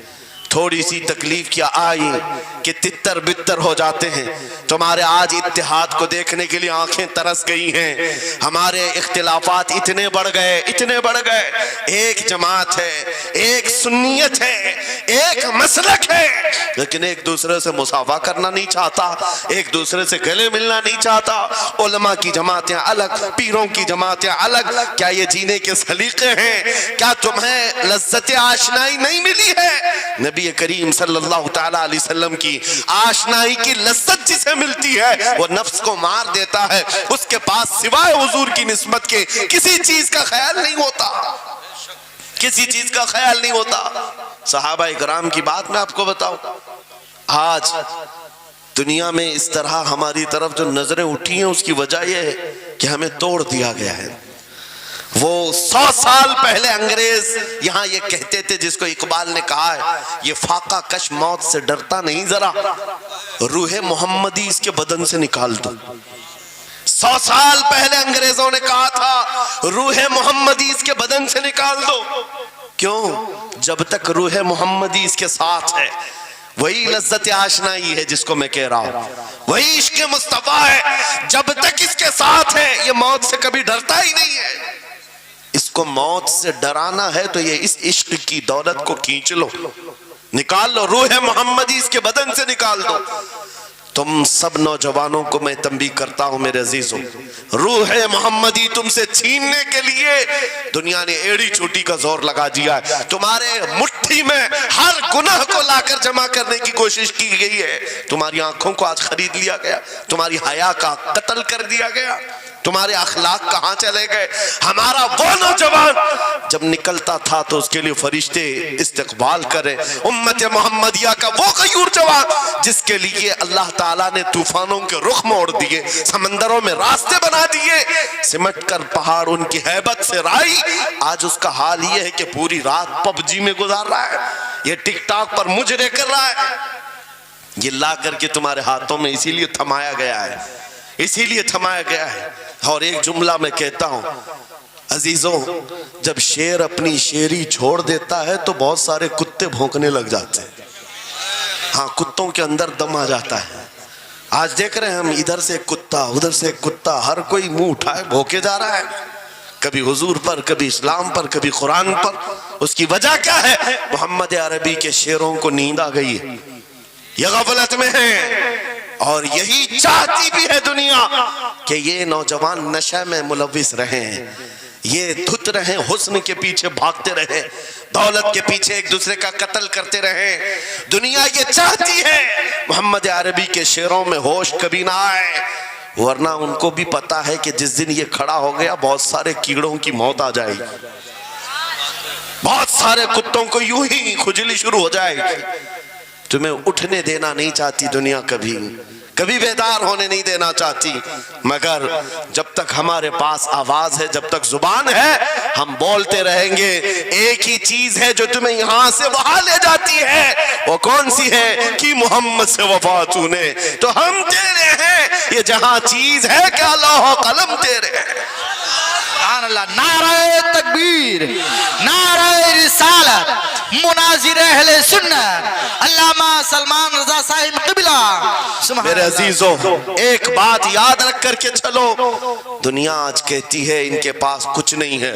تھوڑی سی تکلیف کیا آئی کہ تتر بتر ہو جاتے ہیں. تمہارے آج اتحاد کو دیکھنے کے لیے آنکھیں ترس گئی ہیں. ہمارے اختلافات اتنے بڑھ گئے, اتنے بڑھ گئے. ایک جماعت ہے, ایک سنیت ہے, ایک مسلک ہے, لیکن ایک دوسرے سے مساوا کرنا نہیں چاہتا, ایک دوسرے سے گلے ملنا نہیں چاہتا. علماء کی جماعتیں الگ, پیروں کی جماعتیں الگ. کیا یہ جینے کے سلیقے ہیں؟ کیا تمہیں لذت آشنائی نہیں ملی ہے؟ نبی کریم صلی اللہ تعالیٰ علیہ وسلم کی آشنائی کی لذت جسے ملتی ہے وہ نفس کو مار دیتا ہے. اس کے پاس سوائے حضور کی نسبت کے کسی چیز کا خیال نہیں ہوتا, کسی چیز کا خیال نہیں ہوتا. صحابہ اکرام کی بات میں آپ کو بتاؤں, آج دنیا میں اس طرح ہماری طرف جو نظریں اٹھی ہیں اس کی وجہ یہ ہے کہ ہمیں توڑ دیا گیا ہے. وہ 100 سال پہلے انگریز یہاں یہ کہتے تھے, جس کو اقبال نے کہا ہے یہ فاقہ کش موت سے ڈرتا نہیں, ذرا روح محمدی اس کے بدن سے نکال دو. 100 سال پہلے انگریزوں نے کہا تھا روح محمدی اس کے بدن سے نکال دو. کیوں؟ جب تک روح محمدی اس کے ساتھ ہے وہی لذت آشنائی ہے جس کو میں کہہ رہا ہوں, وہی عشق مصطفیٰ ہے. جب تک اس کے ساتھ ہے یہ موت سے کبھی ڈرتا ہی نہیں ہے. اس کو موت سے ڈرانا ہے تو یہ اس عشق کی دولت کو کھینچ لو, نکال لو, روح محمدی اس کے بدن سے نکال دو. تم سب نوجوانوں کو میں تنبیہ کرتا ہوں میرے عزیزوں, روح محمدی تم سے چھیننے کے لیے دنیا نے ایڑی چوٹی کا زور لگا دیا ہے. تمہارے مٹھی میں ہر گناہ کو لا کر جمع کرنے کی کوشش کی گئی ہے. تمہاری آنکھوں کو آج خرید لیا گیا, تمہاری حیا کا قتل کر دیا گیا, تمہارے اخلاق کہاں چلے گئے. ہمارا وہ نوجوان جب نکلتا تھا تو اس کے لیے فرشتے استقبال کرے. امت محمدیہ کا وہ غیور جوان جس کے لیے اللہ تعالیٰ نے طوفانوں کے رخ موڑ دیے, سمندروں میں راستے بنا دیے, سمٹ کر پہاڑ ان کی ہیبت سے رائی. آج اس کا حال یہ ہے کہ پوری رات پب جی میں گزار رہا ہے, یہ ٹک ٹاک پر مجرے کر رہا ہے. یہ لا کر کے تمہارے ہاتھوں میں اسی لیے تھمایا گیا ہے, اسی لیے تھمایا گیا ہے. اور ایک جملہ میں کہتا ہوں عزیزوں, جب شیر اپنی شیری چھوڑ دیتا ہے تو بہت سارے کتے بھونکنے لگ جاتے ہیں. ہاں, کتوں کے اندر دم آ جاتا ہے. آج دیکھ رہے ہیں ہم, ادھر سے کتا, ادھر سے کتا, ہر کوئی منہ اٹھائے بھونکے جا رہا ہے, کبھی حضور پر, کبھی اسلام پر, کبھی قرآن پر. اس کی وجہ کیا ہے؟ محمد عربی کے شعروں کو نیند آ گئی ہے, یہ غفلت میں ہے. اور یہی چاہتی بھی ہے دنیا کہ یہ نوجوان نشے میں ملوث رہیں, یہ دھت رہیں, حسن کے پیچھے بھاگتے رہیں, دولت کے پیچھے ایک دوسرے کا قتل کرتے رہیں. دنیا یہ چاہتی ہے محمد عربی کے شعروں میں ہوش کبھی نہ آئے, ورنہ ان کو بھی پتا ہے کہ جس دن یہ کھڑا ہو گیا بہت سارے کیڑوں کی موت آ جائے گی, بہت سارے کتوں کو یوں ہی کھجلی شروع ہو جائے گی. تمہیں اٹھنے دینا نہیں چاہتی دنیا, کبھی کبھی بیدار ہونے نہیں دینا چاہتی, مگر جب تک ہمارے پاس آواز ہے, جب تک زبان ہے, ہم بولتے رہیں گے. ایک ہی چیز ہے جو تمہیں یہاں سے وہاں لے جاتی ہے, وہ کون سی ہے؟ کہ محمد سے وفا تو نے, تو ہم تیرے ہیں. یہ جہاں چیز ہے کہ لوح و قلم تیرے ہیں. سبحان اللہ. نعرہ تکبیر, نعرہ رسالت, مناظر اہل سنت, علامہ سلمان رضا صاحب قبلہ. میرے عزیزوں, ایک بات یاد رکھ کر کے چلو, دنیا آج کہتی ہے ان کے پاس کچھ نہیں ہے,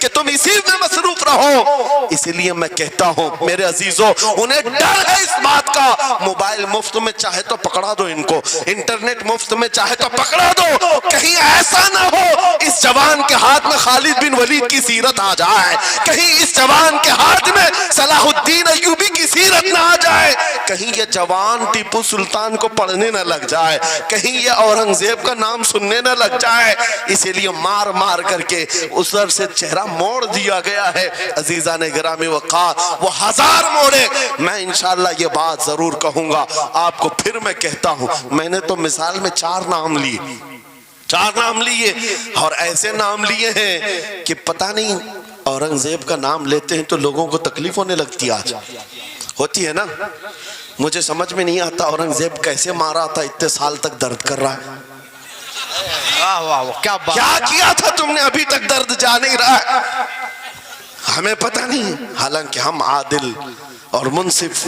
کہ تم اسی میں مصروف رہو. اسی لیے میں کہتا ہوں میرے عزیزو، انہیں ڈر ہے اس بات کا. موبائل مفت میں چاہے تو پکڑا دو ان کو، انٹرنیٹ مفت میں چاہے تو پکڑا دو، کہیں ایسا نہ ہو اس جوان کے ہاتھ میں خالد بن ولید کی سیرت آ جائے، کہیں اس جوان کے ہاتھ میں صلاح الدین ایوبی کی سیرت نہ آ جائے، کہیں یہ جوان ٹیپو سلطان کو پڑھنے نہ لگ جائے، کہیں یہ اورنگزیب کا نام سننے نہ لگ جائے. اسی لیے مار مار کر کے اس در سے چہرہ موڑ دیا گیا ہے. عزیزان گرامی وقار، وہ ہزار موڑے. میں انشاءاللہ یہ بات ضرور کہوں گا آپ کو، پھر میں کہتا ہوں میں نے تو مثال میں 4 نام لیے اور ایسے نام لیے ہیں کہ پتہ نہیں اورنگزیب کا نام لیتے ہیں تو لوگوں کو تکلیف ہونے لگتی آج ہوتی ہے نا. مجھے سمجھ میں نہیں آتا اورنگزیب کیسے مارا تھا، اتنے سال تک درد کر رہا ہے. کیا کیا تھا تم نے، ابھی تک درد جا نہیں رہا ہے. ہمیں پتہ نہیں، حالانکہ ہم عادل اور منصف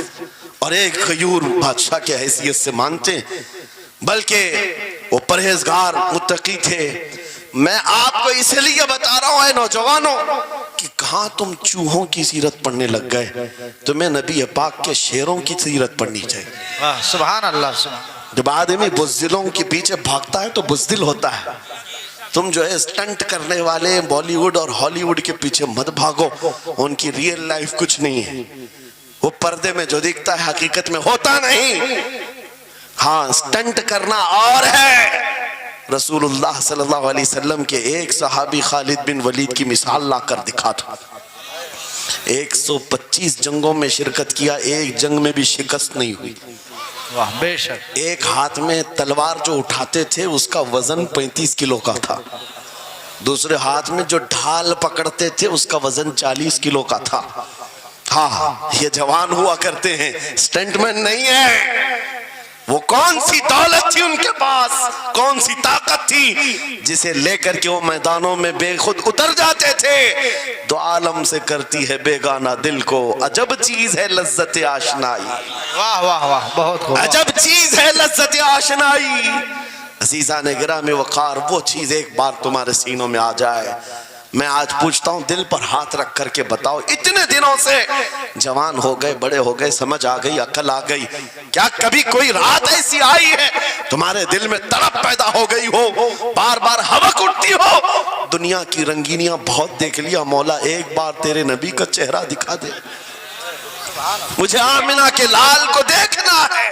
اور ایک غیور بادشاہ کے حیثیت سے مانتے ہیں، بلکہ وہ پرہیزگار متقی تھے. میں آپ کو اس لیے بتا رہا ہوں اے نوجوانوں کہ کہاں تم چوہوں کی سیرت پڑھنے لگ گئے. تمہیں نبی پاک کے شیروں کی سیرت پڑھنی چاہیے. سبحان اللہ. جب آدمی بزدلوں کے پیچھے بھاگتا ہے تو بزدل ہوتا ہے. تم جو ہے سٹنٹ کرنے والے بالی ووڈ اور ہالی ووڈ کے پیچھے مت بھاگو، ان کی ریئل لائف کچھ نہیں ہے. وہ پردے میں جو دکھتا ہے حقیقت میں ہوتا نہیں. ہاں سٹنٹ کرنا اور ہے. رسول اللہ صلی اللہ علیہ وسلم کے ایک صحابی خالد بن ولید کی مثال لا کر دکھا تھا. 125 جنگوں میں شرکت کیا، ایک جنگ میں بھی شکست نہیں ہوئی. بے شک. ایک ہاتھ میں تلوار جو اٹھاتے تھے اس کا وزن 35 کلو کا تھا، دوسرے ہاتھ میں جو ڈھال پکڑتے تھے اس کا وزن 40 کلو کا تھا. ہاں یہ جوان ہوا کرتے ہیں، سٹنٹ مین نہیں ہے. وہ کون سی دولت تھی ان کے پاس، کون سی طاقت تھی جسے لے کر کے وہ میدانوں میں بے خود اتر جاتے تھے. دو عالم سے کرتی ہے بیگانہ دل کو، عجب چیز ہے لذت آشنائی. واہ واہ واہ، بہت خوب. عجب چیز ہے لذت آشنائی. عزیزان گرامی وقار، وہ چیز ایک بار تمہارے سینوں میں آ جائے. میں آج پوچھتا ہوں دل پر ہاتھ رکھ کر کے بتاؤ، اتنے دنوں سے جوان ہو گئے، بڑے ہو گئے، سمجھ آ گئی، عقل آ گئی، کیا کبھی کوئی رات ایسی آئی ہے تمہارے دل میں تڑپ پیدا ہو گئی ہو، بار بار حوق اٹھتی ہو؟ دنیا کی رنگینیاں بہت دیکھ لیا، مولا ایک بار تیرے نبی کا چہرہ دکھا دے، مجھے آمنہ کے لال کو دیکھنا ہے،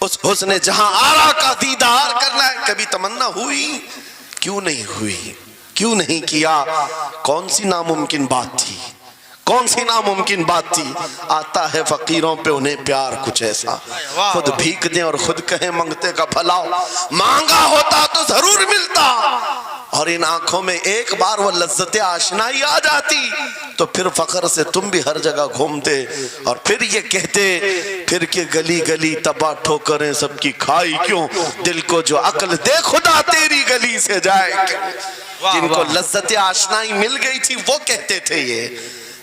اس حسن جہاں آرا کا دیدار کرنا ہے. کبھی تمنا ہوئی؟ کیوں نہیں ہوئی؟ کیوں نہیں کیا؟ کون سی ناممکن بات تھی، کون سی ناممکن بات تھی؟ آتا ہے فقیروں پہ انہیں پیار کچھ ایسا، خود بھیک دیں اور خود کہیں منگتے کا بھلا، مانگا ہوتا تو ضرور ملتا. اور ان آنکھوں میں ایک بار وہ لذت آشنائی آ جاتی تو پھر فخر سے تم بھی ہر جگہ گھومتے اور پھر یہ کہتے پھر کہ گلی گلی تباہ ٹھوکریں سب کی کھائی کیوں، دل کو جو عقل دے خدا تیری گلی سے جائے کیوں. جن کو لذت آشنائی مل گئی تھی وہ کہتے تھے، یہ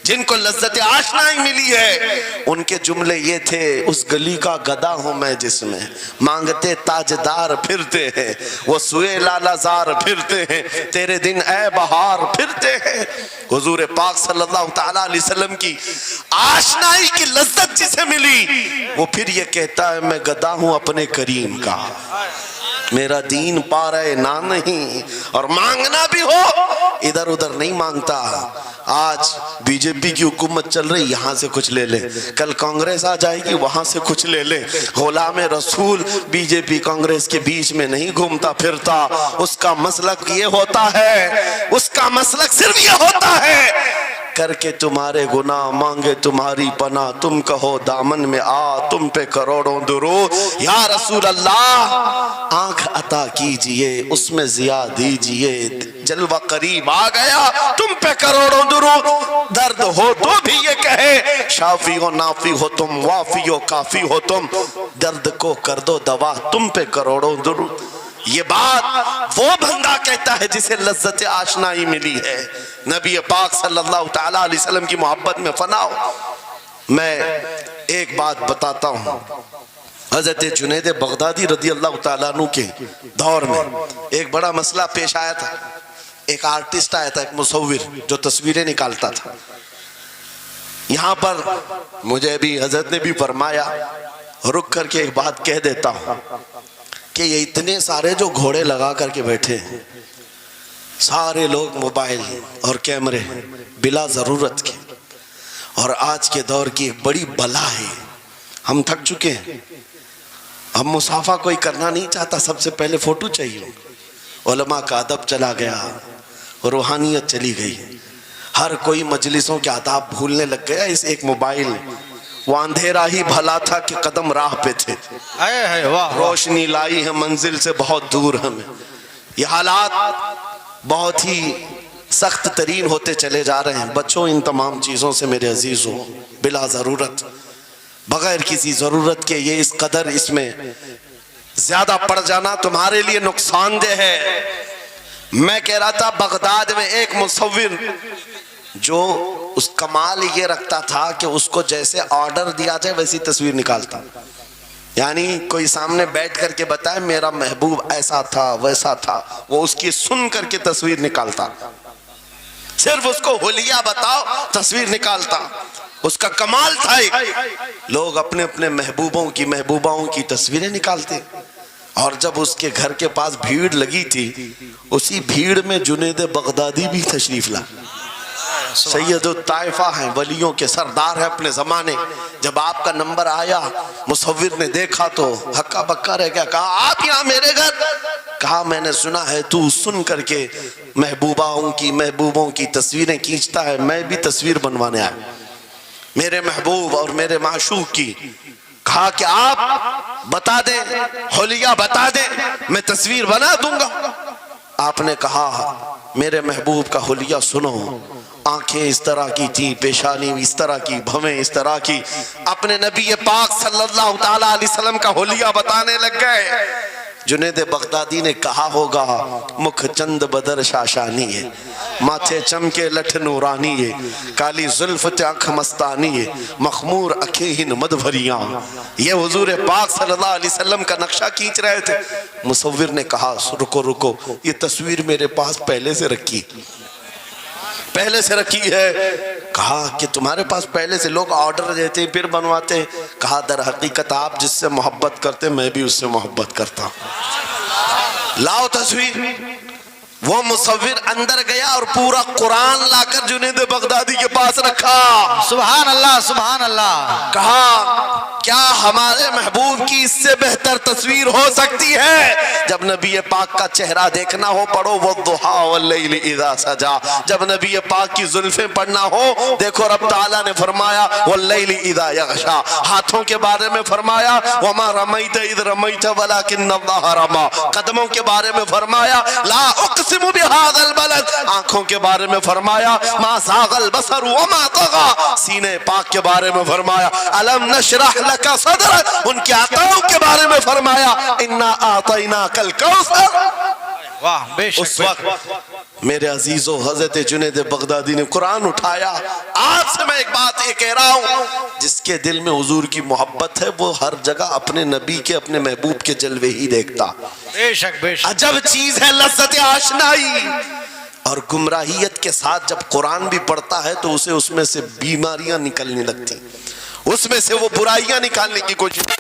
جن کو لذت آشنائی ملی ہے ان کے جملے یہ تھے، اس گلی کا گدا ہوں میں جس میں مانگتے تاجدار پھرتے ہیں، وہ سوئے لالا زار پھرتے ہیں، تیرے دن اے بہار پھرتے ہیں. حضور پاک صلی اللہ تعالیٰ علیہ وسلم کی آشنائی کی لذت جسے ملی وہ پھر یہ کہتا ہے میں گدا ہوں اپنے کریم کا، میرا دین پا رہے نہ نہیں، اور مانگنا بھی ہو ادھر ادھر نہیں مانگتا. آج بی جے پی کی حکومت چل رہی، یہاں سے کچھ لے لے، کل کانگریس آ جائے گی وہاں سے کچھ لے لے. غلام رسول بی جے پی کانگریس کے بیچ میں نہیں گھومتا پھرتا، اس کا مسلک یہ ہوتا ہے، اس کا مسلک صرف یہ ہوتا ہے کر کے تمہارے گناہ مانگے تمہاری پناہ، تم کہو دامن میں آ تم پہ کروڑوں درود. یا رسول اللہ آنکھ عطا کیجئے اس میں ضیاء دیجئے، جلوہ قریب آ گیا تم پہ کروڑوں درود. درد ہو تو بھی یہ کہے شافی ہو نافی ہو تم، وافی ہو کافی ہو تم، درد کو کر دو دوا تم پہ کروڑوں درود. یہ بات وہ بندہ کہتا ہے جسے لذت آشنائی ملی ہے، نبی پاک صلی اللہ تعالیٰ علیہ وسلم کی محبت میں فنا ہو. میں ایک بات بتاتا ہوں، حضرت جنید بغدادی رضی اللہ تعالیٰ عنہ کے دور میں ایک بڑا مسئلہ پیش آیا تھا. ایک آرٹسٹ آیا تھا, ایک مصور جو تصویریں نکالتا تھا. یہاں پر مجھے بھی حضرت نے بھی فرمایا, رک کر کے ایک بات کہہ دیتا ہوں کہ یہ اتنے سارے جو گھوڑے لگا کر کے بیٹھے ہیں, سارے لوگ موبائل اور کیمرے بلا ضرورت کے, اور آج کے دور کی ایک بڑی بلا ہے. ہم تھک چکے ہیں, ہم مصافحہ کوئی کرنا نہیں چاہتا, سب سے پہلے فوٹو چاہیے. علماء کا ادب چلا گیا, روحانیت چلی گئی, ہر کوئی مجلسوں کے آداب بھولنے لگ گیا. اس ایک موبائل, وہ اندھیرا ہی بھلا تھا کہ قدم راہ پہ تھے, روشنی لائی ہے منزل سے بہت دور ہمیں. یہ حالات بہت ہی سخت ترین ہوتے چلے جا رہے ہیں. بچوں ان تمام چیزوں سے میرے عزیزوں, بلا ضرورت, بغیر کسی ضرورت کے یہ اس قدر اس میں زیادہ پڑ جانا تمہارے لیے نقصان دہ ہے. میں کہہ رہا تھا بغداد میں ایک مصور جو اس کمال یہ رکھتا تھا کہ اس کو جیسے آرڈر دیا جائے ویسی تصویر نکالتا. یعنی کوئی سامنے بیٹھ کر کے بتائے میرا محبوب ایسا تھا ویسا تھا, وہ اس کی سن کر کے تصویر نکالتا. صرف اس کو حلیہ بتاؤ تصویر نکالتا. اس کا کمال تھا. لوگ اپنے اپنے محبوباؤں کی تصویریں نکالتے, اور جب اس کے گھر کے پاس بھیڑ لگی تھی, اسی بھیڑ میں جنید بغدادی بھی تشریف لا. سید الطائفہ ہیں, ولیوں کے سردار ہیں اپنے زمانے. جب آپ کا نمبر آیا, مصور نے دیکھا تو ہکا بکا رہ گیا. کہا آپ یہاں میرے گھر؟ کہا میں نے سنا ہے تو سن کر کے محبوبوں کی تصویریں کھینچتا ہے, میں بھی تصویر بنوانے آیا میرے محبوب اور میرے معشوق کی. کہا کہ آپ بتا دیں, حلیہ بتا دیں, میں تصویر بنا دوں گا. آپ نے کہا میرے محبوب کا حلیہ سنو. آنکھیں اس طرح کی تھی, پیشانی اس طرح کی, بھویں اس طرح کی. اپنے نبی پاک صلی اللہ تعالیٰ علیہ وسلم کا حلیہ بتانے لگ گئے. جنید بغدادی نے کہا ہوگا مکھ چند بدر شاشانی ہے, ماتھے چمکے لٹھ نورانی ہے, کالی زلف آنکھ مستانی ہے, مخمور اکھیں مد بھریاں. یہ حضور پاک صلی اللہ علیہ وسلم کا نقشہ کھینچ رہے تھے. مصور نے کہا رکو, یہ تصویر میرے پاس پہلے سے رکھی ہے. کہا کہ تمہارے پاس پہلے سے لوگ آرڈر دیتے ہیں پھر بنواتے ہیں؟ کہا در حقیقت آپ جس سے محبت کرتے میں بھی اس سے محبت کرتا ہوں. لاؤ تصویر. وہ مصور اندر گیا اور پورا قرآن لا کر جنید بغدادی کے پاس رکھا. سبحان اللہ, سبحان اللہ. کہا کیا ہمارے محبوب کی اس سے بہتر تصویر ہو سکتی ہے؟ جب نبی پاک کا چہرہ دیکھنا ہو پڑھو والضحیٰ واللیل اذا سجا. جب نبی پاک کی زلفیں پڑھنا ہو دیکھو رب تعالیٰ نے فرمایا واللیل اذا یغشا. ہاتھوں کے بارے میں فرمایا وما رمیت اذ رمیت ولکن اللہ رما. قدموں کے بارے میں فرمایا لا اقسم بهذا البلد. آنکھوں کے بارے میں فرمایا ما زاغ البصر وما طغى. سینے پاک کے بارے میں فرمایا الم نشرح لك صدرك. ان کے عطاؤں کے بارے میں فرمایا انا اعطیناک الکوثر. واہ بے شک. اس وقت میرے عزیزو حضرت جنید بغدادی نے قرآن اٹھایا. آپ سے میں ایک بات یہ کہہ رہا ہوں, جس کے دل میں حضور کی محبت ہے وہ ہر جگہ اپنے نبی کے اپنے محبوب کے جلوے ہی دیکھتا. بے شک بے شک. عجب چیز ہے لذت آشنائی. اور گمراہیت کے ساتھ جب قرآن بھی پڑھتا ہے تو اسے اس میں سے بیماریاں نکلنے لگتی, اس میں سے وہ برائیاں نکالنے کی کوشش.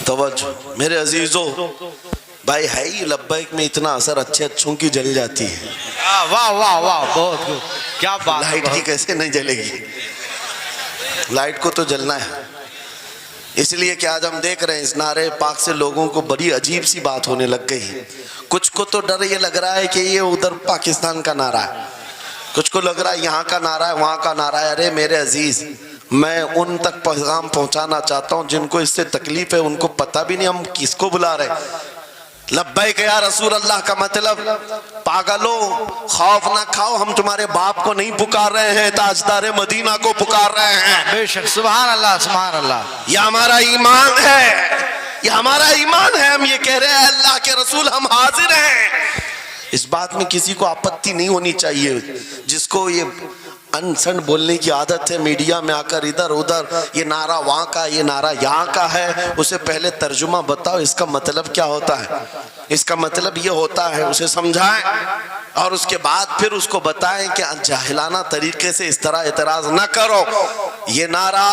توجہ میرے عزیزو, بھائی ہے ہی لبیک میں اتنا اثر اچھے اچھوں کی جل جاتی ہے. واہ واہ واہ, بہت کیا بات. لائٹ کی کیسے نہیں جلے گی؟ لائٹ کو تو جلنا ہے. اس لیے کہ آج ہم دیکھ رہے ہیں اس نعرے پاک سے لوگوں کو بڑی عجیب سی بات ہونے لگ گئی. کچھ کو تو ڈر یہ لگ رہا ہے کہ یہ ادھر پاکستان کا نعرہ ہے, کچھ کو لگ رہا ہے یہاں کا نعرہ ہے وہاں کا نعرہ ہے. ارے میرے عزیز, میں ان تک پیغام پہنچانا چاہتا ہوں جن کو اس سے تکلیف ہے، ان کو پتہ بھی نہیں ہم کس کو بلا رہے ہیں۔ لبیک یا رسول اللہ کا مطلب پاگلو خوف نہ کھاؤ، ہم تمہارے باپ کو نہیں پکار رہے ہیں، تاجدار مدینہ کو پکار رہے ہیں۔ بے شک، سبحان اللہ سبحان اللہ۔ یہ ہمارا ایمان ہے، یہ ہمارا ایمان ہے، ہم یہ کہہ رہے ہیں اللہ کے رسول ہم حاضر ہیں۔ اس بات میں کسی کو آپتی نہیں ہونی چاہیے۔ جس کو یہ انسن بولنے کی عادت ہے، میڈیا میں آ کر ادھر ادھر یہ نعرہ وہاں کا یہ نعرہ یہاں کا ہے، اسے پہلے ترجمہ بتاؤ اس کا مطلب کیا ہوتا ہے۔ اس کا مطلب یہ ہوتا ہے، اسے سمجھائیں اور اس کے بعد پھر اس کو بتائیں کہ جاہلانہ طریقے سے اس طرح اعتراض نہ کرو۔ یہ نعرہ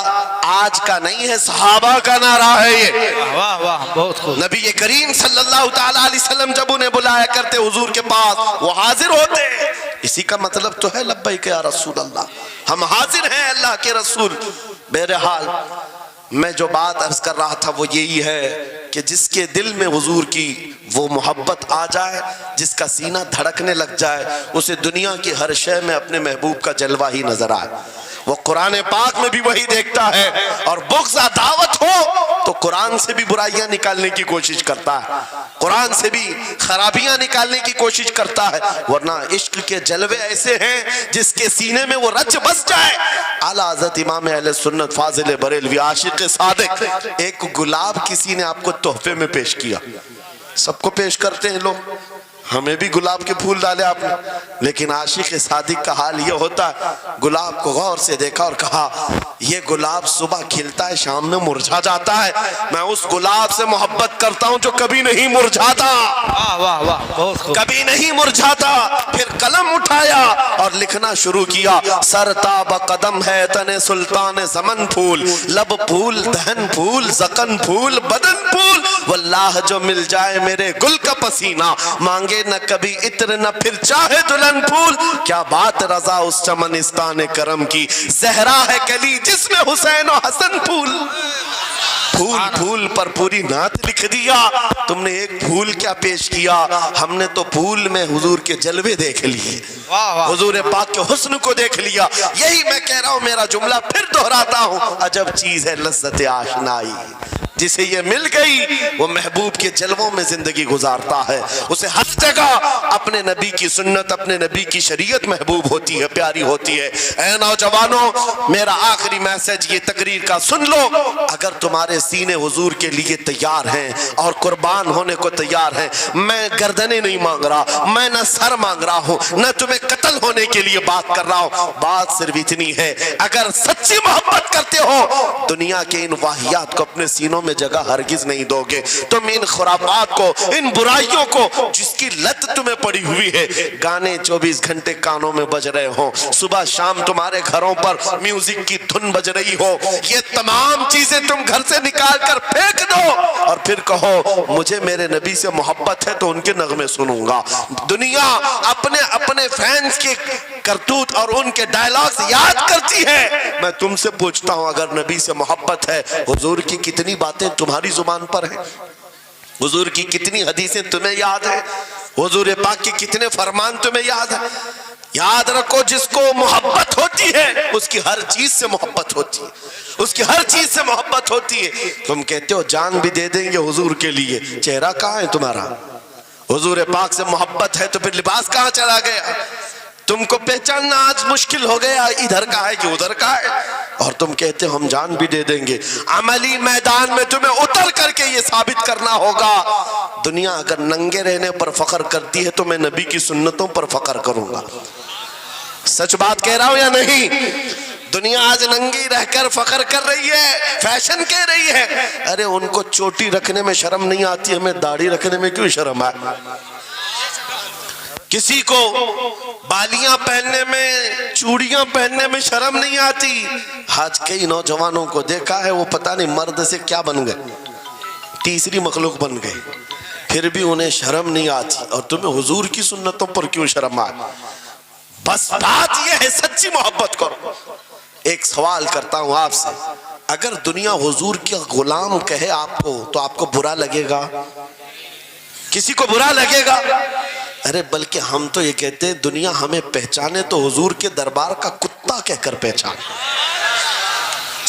آج کا نہیں ہے، صحابہ کا نعرہ ہے۔ یہ واہ واہ، بہت خوب۔ نبی کریم صلی اللہ تعالیٰ علیہ وسلم جب انہیں بلایا کرتے حضور کے پاس، وہ حاضر ہوتے۔ اسی کا مطلب تو ہے لبیک یا رسول اللہ، ہم حاضر ہیں اللہ کے رسول۔ بہرحال میں جو بات عرض کر رہا تھا وہ یہی ہے کہ جس کے دل میں حضور کی وہ محبت آ جائے، جس کا سینہ دھڑکنے لگ جائے، اسے دنیا کی ہر شے میں اپنے محبوب کا جلوہ ہی نظر آئے۔ وہ قرآن پاک میں بھی وہی دیکھتا ہے، اور بغض دعوت ہو تو قرآن سے بھی برائیاں نکالنے کی کوشش کرتا ہے، قرآن سے بھی خرابیاں نکالنے کی کوشش کرتا ہے۔ ورنہ عشق کے جلوے ایسے ہیں جس کے سینے میں وہ رچ بس جائے۔ اعلیٰ حضرت امام اہل سنت فاضل بریلوی عاشق صادق، ایک گلاب کسی نے آپ کو تحفے میں پیش کیا، سب کو پیش کرتے ہیں لوگ، ہمیں بھی گلاب کے پھول ڈالے آپ نے، لیکن عاشق صادق کا حال یہ ہوتا ہے، گلاب کو غور سے دیکھا اور کہا یہ گلاب صبح کھلتا ہے شام میں مرجھا جاتا ہے، میں اس گلاب سے محبت کرتا ہوں جو کبھی نہیں مرجھاتا، واہ واہ واہ، بہت خوب۔ کبھی نہیں مرجھاتا۔ پھر قلم اٹھایا اور لکھنا شروع کیا، سرتاب قدم ہے تن سلطان زمن پھول، لب پھول دہن پھول زقن پھول بدن پھول، واللہ جو مل جائے میرے گل کا پسینہ، مانگے نہ کبھی عطر نہ پھر چاہے دلہن پھول، کیا بات رضا اس چمنستان کرم کی، زہرا ہے کلی جس میں حسین و حسن پھول۔ پھول پھول پر پوری نعت لکھ دیا، تم نے ایک پھول کیا پیش کیا، ہم نے تو پھول میں حضور کے جلوے دیکھ لیے، حضور پاک کے حسن کو دیکھ لیا۔ یہی میں کہہ رہا ہوں، میرا جملہ پھر دہراتا ہوں، عجب چیز ہے لذت آشنائی، جسے یہ مل گئی وہ محبوب کے جلووں میں زندگی گزارتا ہے، اسے ہر جگہ اپنے نبی کی سنت اپنے نبی کی شریعت محبوب ہوتی ہے، پیاری ہوتی ہے۔ اے نوجوانوں، میرا آخری میسج یہ تقریر کا سن لو، اگر تمہارے سینے حضور کے لیے تیار ہیں اور قربان ہونے کو تیار ہیں، میں گردنیں نہیں مانگ رہا، میں نہ سر مانگ رہا ہوں، نہ تمہیں قتل ہونے کے لیے بات کر رہا ہوں، بات صرف اتنی ہے، اگر سچی محبت کرتے ہو دنیا کے ان واہیات کو اپنے سینوں میں جگہ ہرگز نہیں دو گے۔ تم ان خرافات کو، ان برائیوں کو جس کی لت تمہیں پڑی ہوئی ہے، گانے 24 گھنٹے کانوں میں بج رہے ہوں، صبح شام تمہارے گھروں پر میوزک کی دھن بج رہی ہو، یہ تمام چیزیں تم گھر سے نکال کر پھینک دو اور پھر کہو مجھے میرے نبی سے محبت ہے تو ان کے نغمے سنوں گا۔ دنیا اپنے اپنے فینس کے کرتوت اور ان کے ڈائلاگز یاد کرتی ہے، میں تم سے پوچھتا ہوں اگر نبی سے محبت ہے، حضور کی کتنی باتیں تمہاری زبان پر ہیں، حضور کی کتنی حدیثیں تمہیں یاد ہیں، حضور پاک کے کتنے فرمان تمہیں یاد ہیں؟ یاد رکھو جس کو محبت ہوتی ہے اس کی ہر چیز سے محبت ہوتی ہے، اس کی ہر چیز سے محبت ہوتی ہے۔ تم کہتے ہو جان بھی دے دیں گے حضور کے لیے، چہرہ کہاں ہے تمہارا؟ حضور پاک سے محبت ہے تو پھر لباس کہاں چلا گیا؟ تم کو پہچاننا آج مشکل ہو گیا، ادھر کا ہے کہ ادھر کا ہے، اور تم کہتے ہم جان بھی دے دیں گے۔ عملی میدان میں تمہیں اتر کر کے یہ ثابت کرنا ہوگا، دنیا اگر ننگے رہنے پر فخر کرتی ہے تو میں نبی کی سنتوں پر فخر کروں گا۔ سچ بات کہہ رہا ہوں یا نہیں؟ دنیا آج ننگی رہ کر فخر کر رہی ہے، فیشن کہہ رہی ہے، ارے ان کو چوٹی رکھنے میں شرم نہیں آتی، ہمیں داڑھی رکھنے میں کیوں شرم آئے؟ کسی کو بالیاں پہننے میں چوڑیاں پہننے میں شرم نہیں آتی۔ آج کئی نوجوانوں کو دیکھا ہے وہ پتہ نہیں مرد سے کیا بن گئے، تیسری مخلوق بن گئے، پھر بھی انہیں شرم نہیں آتی، اور تمہیں حضور کی سنتوں پر کیوں شرم آئے؟ بس بات یہ ہے سچی محبت کرو۔ ایک سوال کرتا ہوں آپ سے، اگر دنیا حضور کا غلام کہے آپ کو تو آپ کو برا لگے گا؟ کسی کو برا لگے گا؟ ارے بلکہ ہم تو یہ کہتے ہیں دنیا ہمیں پہچانے تو حضور کے دربار کا کتا کہہ کر پہچانے۔